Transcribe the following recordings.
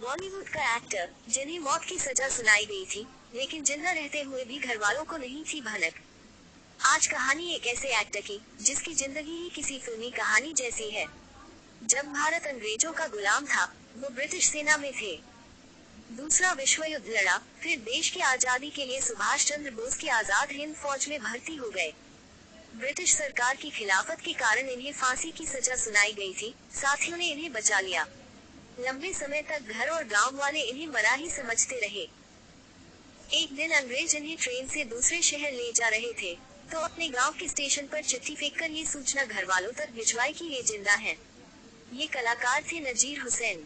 बॉलीवुड का एक्टर जिन्हें मौत की सजा सुनाई गई थी, लेकिन जिंदा रहते हुए भी घर वालों को नहीं थी भनक। आज कहानी एक ऐसे एक्टर की जिसकी जिंदगी ही किसी फिल्मी कहानी जैसी है। जब भारत अंग्रेजों का गुलाम था, वो ब्रिटिश सेना में थे। दूसरा विश्व युद्ध लड़ा, फिर देश की आजादी के लिए सुभाष चंद्र बोस की आजाद हिंद फौज में भर्ती हो गए। ब्रिटिश सरकार की खिलाफत के कारण इन्हें फांसी की सजा सुनाई गई थी। साथियों ने इन्हें बचा लिया। लंबे समय तक घर और गांव वाले इन्हें मरा ही समझते रहे। एक दिन अंग्रेज इन्हें ट्रेन से दूसरे शहर ले जा रहे थे, तो अपने गांव के स्टेशन पर चिट्ठी फेंककर ये सूचना घर वालों तक भिजवाई कि ये जिंदा हैं। ये कलाकार थे नजीर हुसैन।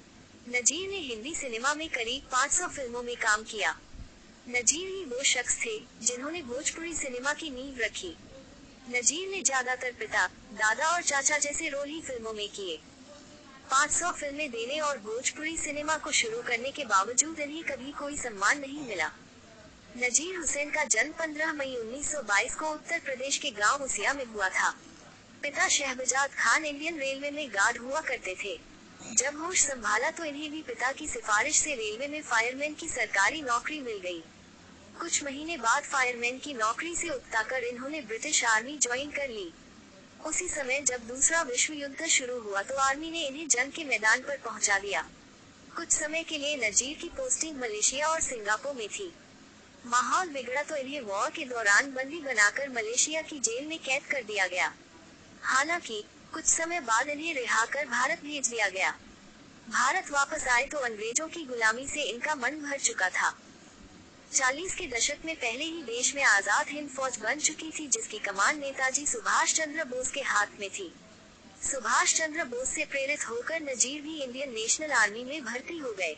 नजीर ने हिंदी सिनेमा में करीब 500 फिल्मों में काम किया। नजीर ही वो शख्स थे जिन्होंने भोजपुरी सिनेमा की नींव रखी। नजीर ने ज्यादातर पिता, दादा और चाचा जैसे रोल ही फिल्मों में किए। 500 फिल्में देने और भोजपुरी सिनेमा को शुरू करने के बावजूद इन्हें कभी कोई सम्मान नहीं मिला। नजीर हुसैन का जन्म 15 मई 1922 को उत्तर प्रदेश के गांव उसिया में हुआ था। पिता शहबजाद खान इंडियन रेलवे में गार्ड हुआ करते थे। जब होश संभाला तो इन्हें भी पिता की सिफारिश से रेलवे में फायरमैन की सरकारी नौकरी मिल गई। कुछ महीने बाद फायरमैन की नौकरी से उकताकर इन्होंने ब्रिटिश आर्मी ज्वाइन कर ली। उसी समय जब दूसरा विश्व युद्ध शुरू हुआ तो आर्मी ने इन्हें जंग के मैदान पर पहुंचा दिया। कुछ समय के लिए नजीर की पोस्टिंग मलेशिया और सिंगापुर में थी। माहौल बिगड़ा तो इन्हें वॉर के दौरान बंदी बनाकर मलेशिया की जेल में कैद कर दिया गया। हालांकि कुछ समय बाद इन्हें रिहा कर भारत भेज दिया गया। भारत वापस आए तो अंग्रेजों की गुलामी से इनका मन भर चुका था। 40 के दशक में पहले ही देश में आजाद हिंद फौज बन चुकी थी, जिसकी कमान नेताजी सुभाष चंद्र बोस के हाथ में थी। सुभाष चंद्र बोस से प्रेरित होकर नजीर भी इंडियन नेशनल आर्मी में भर्ती हो गए।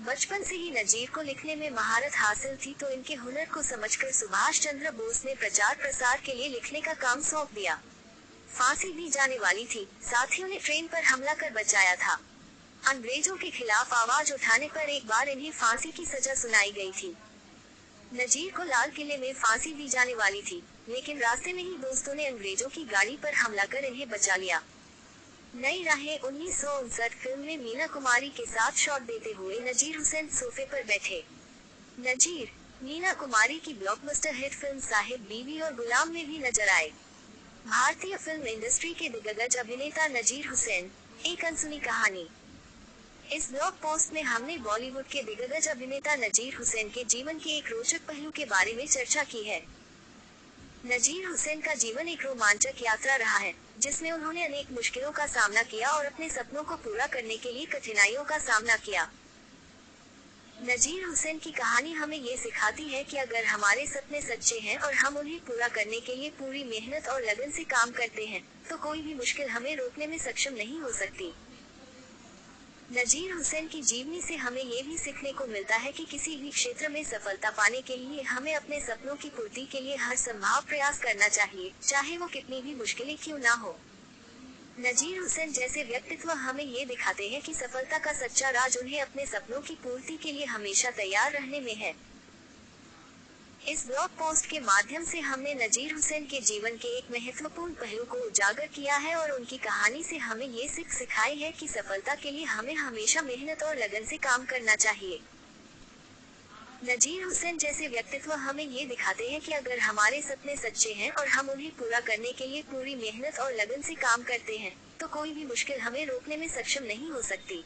बचपन से ही नजीर को लिखने में महारत हासिल थी, तो इनके हुनर को समझकर सुभाष चंद्र बोस ने प्रचार प्रसार के लिए लिखने का काम सौंप दिया। फांसी दी जाने वाली थी, साथियों ने ट्रेन पर हमला कर बचाया था। अंग्रेजों के खिलाफ आवाज उठाने पर एक बार इन्हें फांसी की सजा सुनाई गई थी। नजीर को लाल किले में फांसी दी जाने वाली थी, लेकिन रास्ते में ही दोस्तों ने अंग्रेजों की गाड़ी पर हमला कर इन्हें बचा लिया। नई राहें 1959 फिल्म में मीना कुमारी के साथ शॉट देते हुए नजीर हुसैन सोफे पर बैठे। नजीर मीना कुमारी की ब्लॉकबस्टर हिट फिल्म साहिब बीवी और गुलाम में भी नजर आए। भारतीय फिल्म इंडस्ट्री के दिग्गज अभिनेता नजीर हुसैन, एक अनसुनी कहानी। इस ब्लॉग पोस्ट में हमने बॉलीवुड के दिग्गज अभिनेता नजीर हुसैन के जीवन के एक रोचक पहलू के बारे में चर्चा की है। नजीर हुसैन का जीवन एक रोमांचक यात्रा रहा है, जिसमें उन्होंने अनेक मुश्किलों का सामना किया और अपने सपनों को पूरा करने के लिए कठिनाइयों का सामना किया। नजीर हुसैन की कहानी हमें ये सिखाती है कि अगर हमारे सपने सच्चे हैं और हम उन्हें पूरा करने के लिए पूरी मेहनत और लगन से काम करते हैं, तो कोई भी मुश्किल हमें रोकने में सक्षम नहीं हो सकती। नजीर हुसैन की जीवनी से हमें ये भी सीखने को मिलता है कि किसी भी क्षेत्र में सफलता पाने के लिए हमें अपने सपनों की पूर्ति के लिए हर संभव प्रयास करना चाहिए, चाहे वो कितनी भी मुश्किलें क्यों ना हो। नजीर हुसैन जैसे व्यक्तित्व हमें ये दिखाते हैं कि सफलता का सच्चा राज उन्हें अपने सपनों की पूर्ति के लिए हमेशा तैयार रहने में है। इस ब्लॉग पोस्ट के माध्यम से हमने नजीर हुसैन के जीवन के एक महत्वपूर्ण पहलू को उजागर किया है और उनकी कहानी से हमें ये सीख सिखाई है कि सफलता के लिए हमें हमेशा मेहनत और लगन से काम करना चाहिए। नजीर हुसैन जैसे व्यक्तित्व हमें ये दिखाते हैं कि अगर हमारे सपने सच्चे हैं और हम उन्हें पूरा करने के लिए पूरी मेहनत और लगन से काम करते हैं, तो कोई भी मुश्किल हमें रोकने में सक्षम नहीं हो सकती।